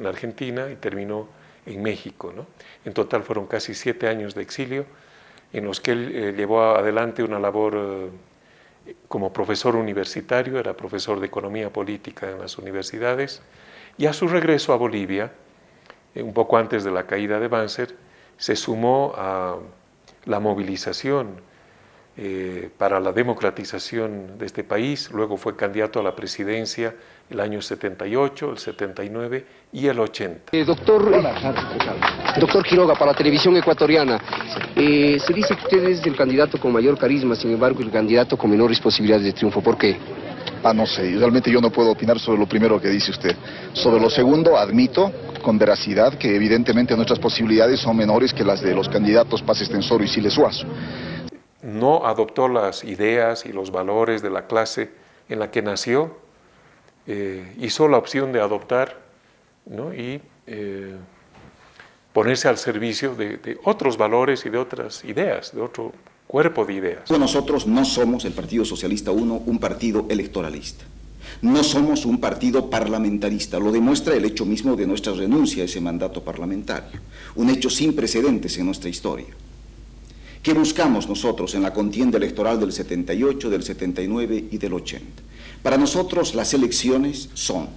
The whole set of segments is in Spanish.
en Argentina y terminó en México, ¿no? En total fueron casi 7 años de exilio en los que él llevó adelante una labor como profesor universitario, era profesor de economía política en las universidades, y a su regreso a Bolivia, un poco antes de la caída de Banzer, se sumó a la movilización para la democratización de este país. Luego fue candidato a la presidencia el año 78, el 79 y el 80. Doctor Quiroga, para la televisión ecuatoriana, se dice que usted es el candidato con mayor carisma, sin embargo el candidato con menores posibilidades de triunfo. ¿Por qué? No sé, realmente yo no puedo opinar sobre lo primero que dice usted. Sobre lo segundo, admito con veracidad que evidentemente nuestras posibilidades son menores que las de los candidatos Paz Extensoro y Siles Suazo. No adoptó las ideas y los valores de la clase en la que nació, hizo la opción de adoptar, ¿no? Y ponerse al servicio de otros valores y de otras ideas, de otro cuerpo de ideas. Nosotros no somos, el Partido Socialista 1, un partido electoralista. No somos un partido parlamentarista, lo demuestra el hecho mismo de nuestra renuncia a ese mandato parlamentario, un hecho sin precedentes en nuestra historia. ¿Qué buscamos nosotros en la contienda electoral del 78, del 79 y del 80? Para nosotros las elecciones son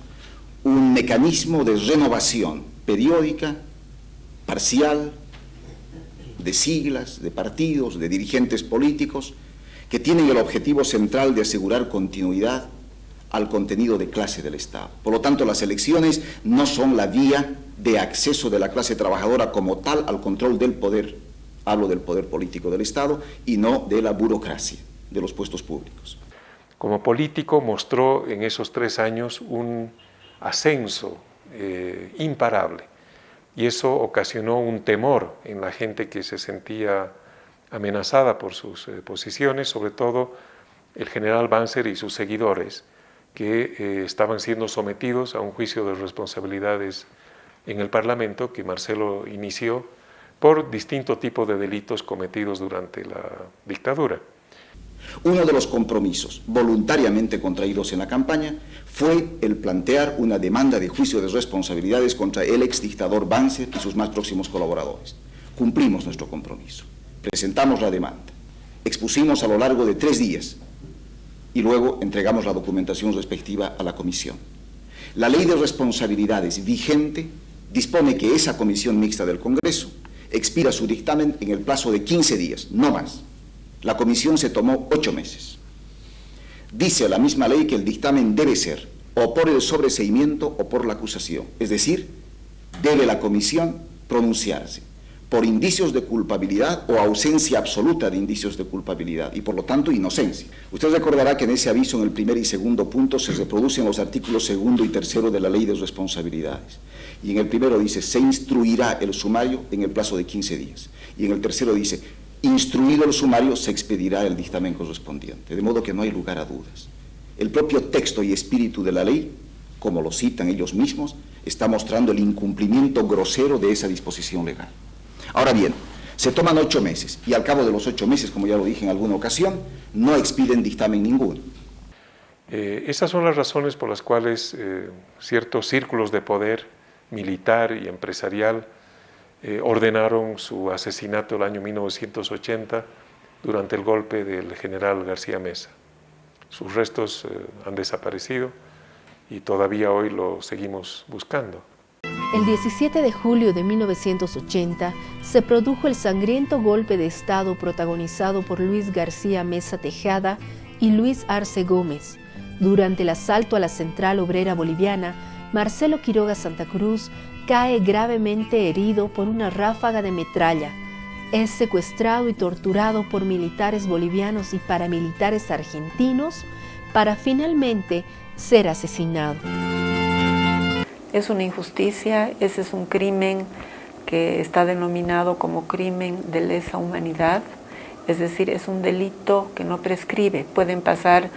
un mecanismo de renovación periódica, parcial, de siglas, de partidos, de dirigentes políticos, que tienen el objetivo central de asegurar continuidad al contenido de clase del Estado. Por lo tanto, las elecciones no son la vía de acceso de la clase trabajadora como tal al control del poder. Hablo del poder político del Estado y no de la burocracia de los puestos públicos. Como político mostró en esos 3 años un ascenso imparable y eso ocasionó un temor en la gente que se sentía amenazada por sus posiciones, sobre todo el general Banzer y sus seguidores, que estaban siendo sometidos a un juicio de responsabilidades en el Parlamento que Marcelo inició por distinto tipo de delitos cometidos durante la dictadura. Uno de los compromisos voluntariamente contraídos en la campaña fue el plantear una demanda de juicio de responsabilidades contra el exdictador Banzer y sus más próximos colaboradores. Cumplimos nuestro compromiso, presentamos la demanda, expusimos a lo largo de 3 días y luego entregamos la documentación respectiva a la comisión. La ley de responsabilidades vigente dispone que esa comisión mixta del Congreso expira su dictamen en el plazo de 15 días, no más. La comisión se tomó 8 meses. Dice la misma ley que el dictamen debe ser o por el sobreseimiento o por la acusación. Es decir, debe la comisión pronunciarse por indicios de culpabilidad o ausencia absoluta de indicios de culpabilidad y por lo tanto inocencia. Usted recordará que en ese aviso en el primer y segundo punto se reproducen los artículos 2 y 3 de la ley de responsabilidades. Y en el primero dice, se instruirá el sumario en el plazo de 15 días. Y en el tercero dice, instruido el sumario, se expedirá el dictamen correspondiente. De modo que no hay lugar a dudas. El propio texto y espíritu de la ley, como lo citan ellos mismos, está mostrando el incumplimiento grosero de esa disposición legal. Ahora bien, se toman 8 meses y al cabo de los 8 meses, como ya lo dije en alguna ocasión, no expiden dictamen ninguno. Esas son las razones por las cuales ciertos círculos de poder militar y empresarial ordenaron su asesinato el año 1980 durante el golpe del general García Meza. Sus restos han desaparecido y todavía hoy lo seguimos buscando. El 17 de julio de 1980 se produjo el sangriento golpe de Estado protagonizado por Luis García Meza Tejada y Luis Arce Gómez. Durante el asalto a la Central Obrera Boliviana, Marcelo Quiroga Santa Cruz cae gravemente herido por una ráfaga de metralla. Es secuestrado y torturado por militares bolivianos y paramilitares argentinos para finalmente ser asesinado. Es una injusticia, ese es un crimen que está denominado como crimen de lesa humanidad, es decir, es un delito que no prescribe, pueden pasar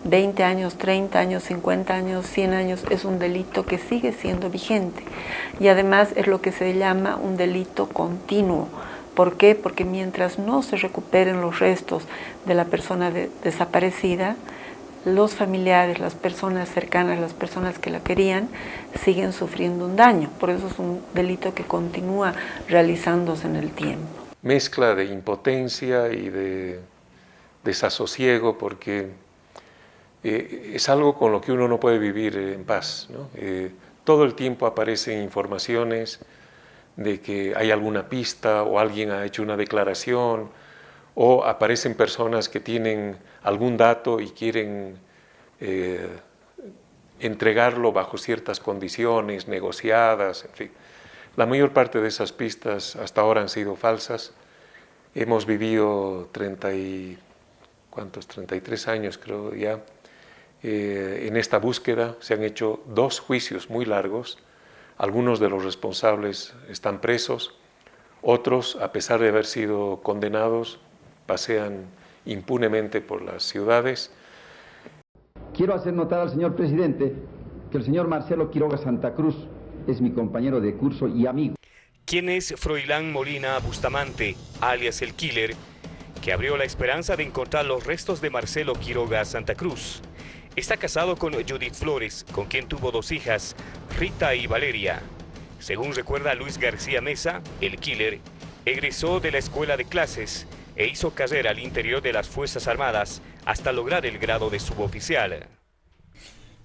20 años, 30 años, 50 años, 100 años, es un delito que sigue siendo vigente y además es lo que se llama un delito continuo. ¿Por qué? Porque mientras no se recuperen los restos de la persona desaparecida, los familiares, las personas cercanas, las personas que la querían, siguen sufriendo un daño. Por eso es un delito que continúa realizándose en el tiempo. Mezcla de impotencia y de desasosiego, porque es algo con lo que uno no puede vivir en paz, ¿no? Todo el tiempo aparecen informaciones de que hay alguna pista o alguien ha hecho una declaración, o aparecen personas que tienen algún dato y quieren entregarlo bajo ciertas condiciones negociadas, en fin. La mayor parte de esas pistas hasta ahora han sido falsas. Hemos vivido 33 años, creo ya, en esta búsqueda. Se han hecho 2 juicios muy largos. Algunos de los responsables están presos, otros, a pesar de haber sido condenados, pasean impunemente por las ciudades. Quiero hacer notar al señor presidente que el señor Marcelo Quiroga Santa Cruz es mi compañero de curso y amigo. ¿Quién es Froilán Molina Bustamante, alias El Killer, que abrió la esperanza de encontrar los restos de Marcelo Quiroga Santa Cruz? Está casado con Judith Flores, con quien tuvo 2 hijas, Rita y Valeria. Según recuerda Luis García Mesa, El Killer egresó de la escuela de clases e hizo carrera al interior de las Fuerzas Armadas hasta lograr el grado de suboficial.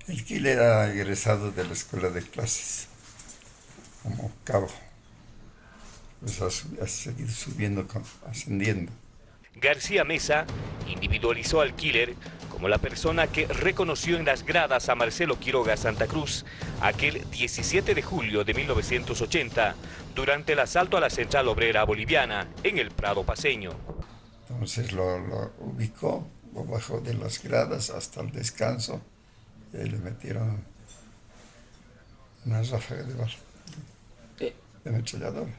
El Killer era egresado de la escuela de clases como cabo. Pues ha seguido subiendo, ascendiendo. García Mesa individualizó al Killer como la persona que reconoció en las gradas a Marcelo Quiroga Santa Cruz aquel 17 de julio de 1980 durante el asalto a la Central Obrera Boliviana en el Prado Paceño. Entonces lo ubicó, lo bajó de las gradas hasta el descanso y ahí le metieron una ráfaga de bala, de ametralladora.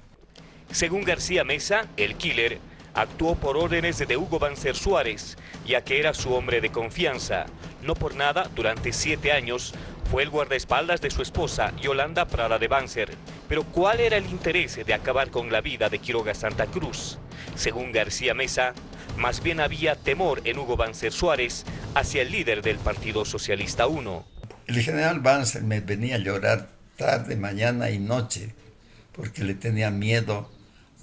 Según García Mesa, el Killer actuó por órdenes de Hugo Banzer Suárez, ya que era su hombre de confianza. No por nada, durante 7 años, fue el guardaespaldas de su esposa, Yolanda Prada de Banzer. Pero ¿cuál era el interés de acabar con la vida de Quiroga Santa Cruz? Según García Mesa, más bien había temor en Hugo Banzer Suárez hacia el líder del Partido Socialista 1. El general Banzer me venía a llorar tarde, mañana y noche, porque le tenía miedo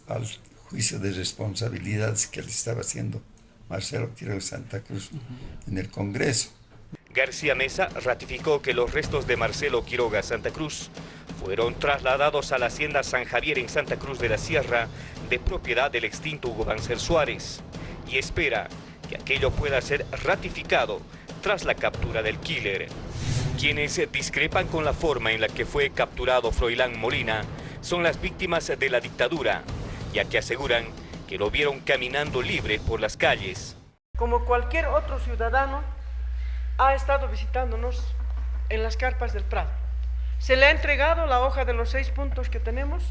al juicio de responsabilidades que le estaba haciendo Marcelo Quiroga Santa Cruz en el Congreso. García Mesa ratificó que los restos de Marcelo Quiroga Santa Cruz fueron trasladados a la hacienda San Javier en Santa Cruz de la Sierra, de propiedad del extinto Hugo Banzer Suárez, y espera que aquello pueda ser ratificado tras la captura del Killer. Quienes discrepan con la forma en la que fue capturado Froilán Molina son las víctimas de la dictadura, ya que aseguran que lo vieron caminando libre por las calles. Como cualquier otro ciudadano, ha estado visitándonos en las carpas del Prado. Se le ha entregado la hoja de los 6 puntos que tenemos,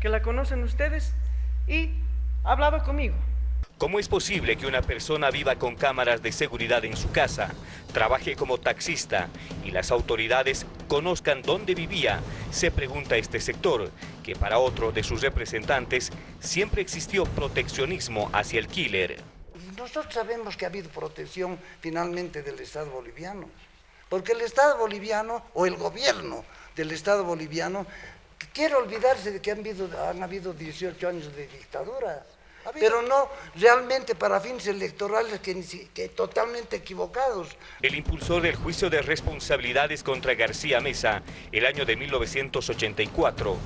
que la conocen ustedes, y ha hablado conmigo. ¿Cómo es posible que una persona viva con cámaras de seguridad en su casa, trabaje como taxista y las autoridades conozcan dónde vivía? Se pregunta este sector, que para otro de sus representantes siempre existió proteccionismo hacia el Killer. Nosotros sabemos que ha habido protección finalmente del Estado boliviano, porque el Estado boliviano o el gobierno del Estado boliviano quiere olvidarse de que han habido 18 años de dictadura. Pero no realmente para fines electorales que totalmente equivocados. El impulsor del juicio de responsabilidades contra García Mesa, el año de 1984,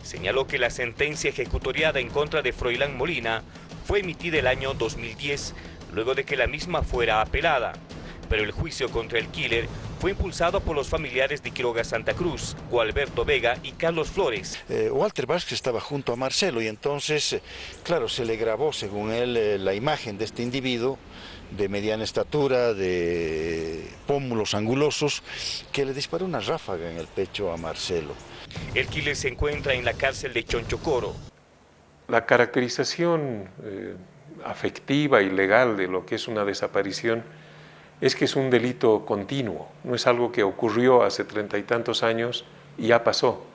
señaló que la sentencia ejecutoriada en contra de Froilán Molina fue emitida el año 2010, luego de que la misma fuera apelada. Pero el juicio contra el Killer fue impulsado por los familiares de Quiroga Santa Cruz, Gualberto Vega y Carlos Flores. Walter Vázquez estaba junto a Marcelo y entonces, claro, se le grabó, según él, la imagen de este individuo de mediana estatura, de pómulos angulosos, que le disparó una ráfaga en el pecho a Marcelo. El Killer se encuentra en la cárcel de Chonchocoro. La caracterización afectiva y legal de lo que es una desaparición es que es un delito continuo, no es algo que ocurrió hace 30 y tantos años y ya pasó.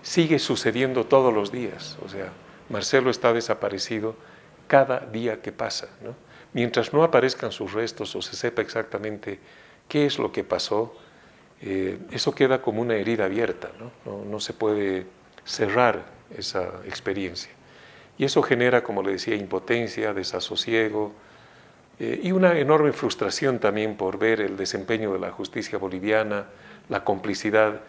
Sigue sucediendo todos los días, o sea, Marcelo está desaparecido cada día que pasa, ¿no? Mientras no aparezcan sus restos o se sepa exactamente qué es lo que pasó, eso queda como una herida abierta, ¿no? No se puede cerrar esa experiencia. Y eso genera, como le decía, impotencia, desasosiego y una enorme frustración también por ver el desempeño de la justicia boliviana, la complicidad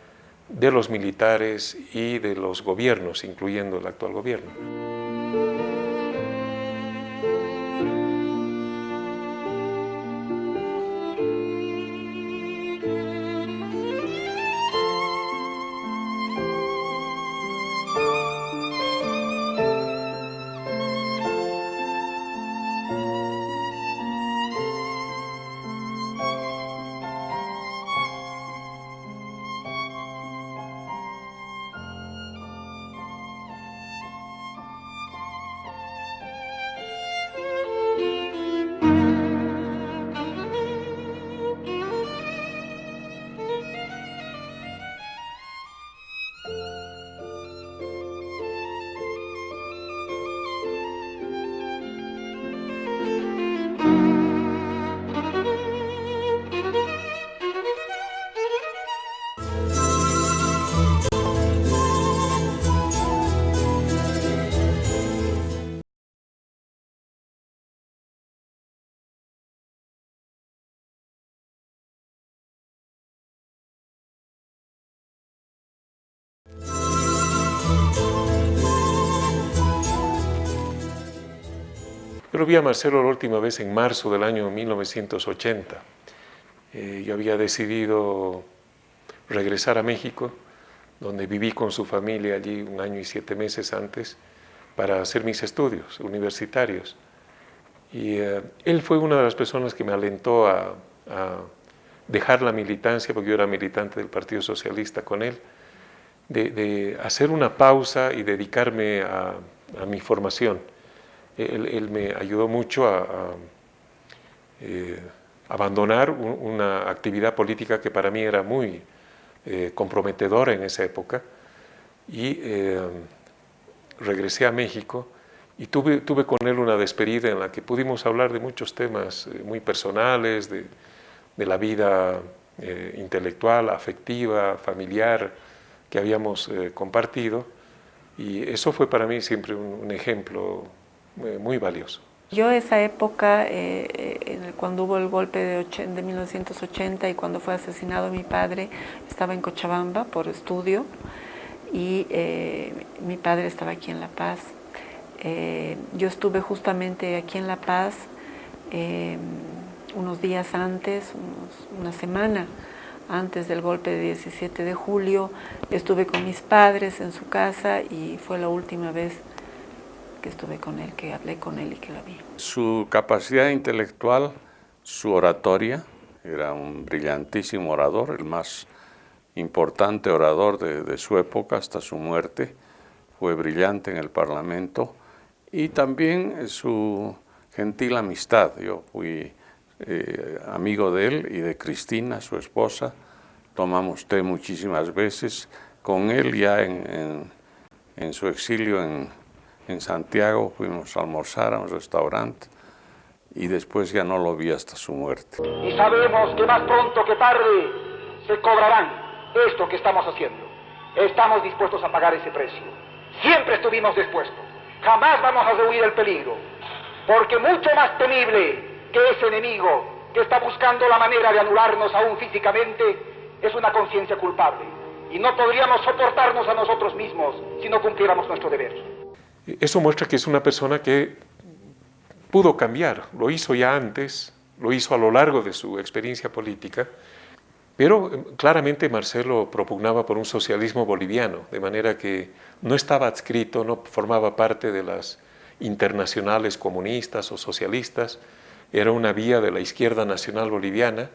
de los militares y de los gobiernos, incluyendo el actual gobierno. Yo lo vi a Marcelo la última vez en marzo del año 1980. Yo había decidido regresar a México, donde viví con su familia allí 1 año y 7 meses antes, para hacer mis estudios universitarios. Y él fue una de las personas que me alentó a dejar la militancia, porque yo era militante del Partido Socialista con él, de hacer una pausa y dedicarme a mi formación. Él me ayudó mucho a abandonar una actividad política que para mí era muy comprometedora en esa época, y regresé a México y tuve con él una despedida en la que pudimos hablar de muchos temas muy personales, de la vida intelectual, afectiva, familiar que habíamos compartido, y eso fue para mí siempre un ejemplo muy valioso. Yo esa época, cuando hubo el golpe de 1980 y cuando fue asesinado mi padre, estaba en Cochabamba por estudio, y mi padre estaba aquí en La Paz. Yo estuve justamente aquí en La Paz unos días antes, una semana antes del golpe de 17 de julio, estuve con mis padres en su casa y fue la última vez que estuve con él, que hablé con él y que lo vi. Su capacidad intelectual, su oratoria, era un brillantísimo orador, el más importante orador de su época hasta su muerte, fue brillante en el Parlamento, y también su gentil amistad. Yo fui amigo de él y de Cristina, su esposa, tomamos té muchísimas veces, con él ya en su exilio en Santiago fuimos a almorzar a un restaurante y después ya no lo vi hasta su muerte. Y sabemos que más pronto que tarde se cobrarán esto que estamos haciendo. Estamos dispuestos a pagar ese precio. Siempre estuvimos dispuestos. Jamás vamos a rehuir el peligro, porque mucho más temible que ese enemigo que está buscando la manera de anularnos aún físicamente es una conciencia culpable. Y no podríamos soportarnos a nosotros mismos si no cumpliéramos nuestro deber. Eso muestra que es una persona que pudo cambiar, lo hizo ya antes, lo hizo a lo largo de su experiencia política, pero claramente Marcelo propugnaba por un socialismo boliviano, de manera que no estaba adscrito, no formaba parte de las internacionales comunistas o socialistas, era una vía de la izquierda nacional boliviana,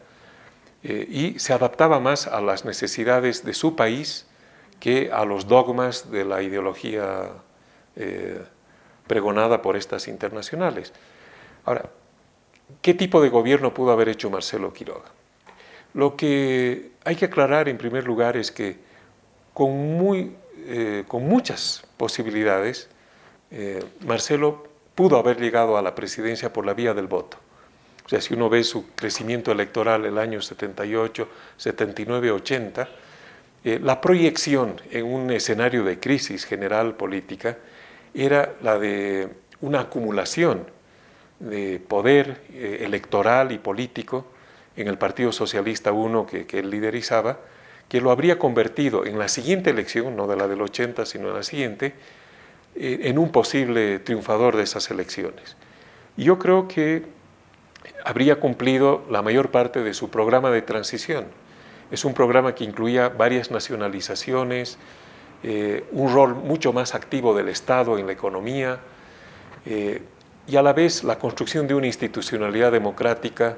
y se adaptaba más a las necesidades de su país que a los dogmas de la ideología pregonada por estas internacionales. Ahora, ¿qué tipo de gobierno pudo haber hecho Marcelo Quiroga? Lo que hay que aclarar en primer lugar es que con muchas posibilidades Marcelo pudo haber llegado a la presidencia por la vía del voto. O sea, si uno ve su crecimiento electoral el año 78, 79, 80, la proyección en un escenario de crisis general política era la de una acumulación de poder electoral y político en el Partido Socialista que él liderizaba, que lo habría convertido en la siguiente elección, no de la del 80, sino en la siguiente, en un posible triunfador de esas elecciones. Y yo creo que habría cumplido la mayor parte de su programa de transición. Es un programa que incluía varias nacionalizaciones, un rol mucho más activo del Estado en la economía, y a la vez la construcción de una institucionalidad democrática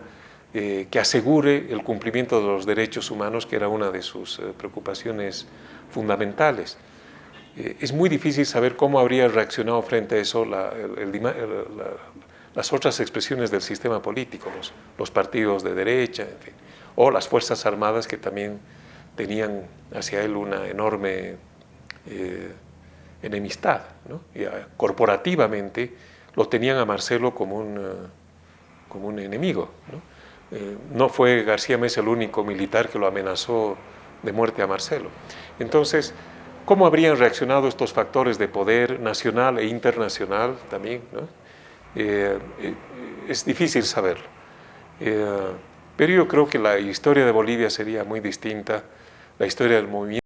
que asegure el cumplimiento de los derechos humanos, que era una de sus preocupaciones fundamentales. Es muy difícil saber cómo habría reaccionado frente a eso las otras expresiones del sistema político, los partidos de derecha, en fin, o las Fuerzas Armadas, que también tenían hacia él una enorme enemistad, ¿no? Y corporativamente lo tenían a Marcelo como un enemigo, ¿no? No fue García Meza el único militar que lo amenazó de muerte a Marcelo. Entonces, ¿cómo habrían reaccionado estos factores de poder nacional e internacional también, ¿no? Es difícil saberlo. Pero yo creo que la historia de Bolivia sería muy distinta, la historia del movimiento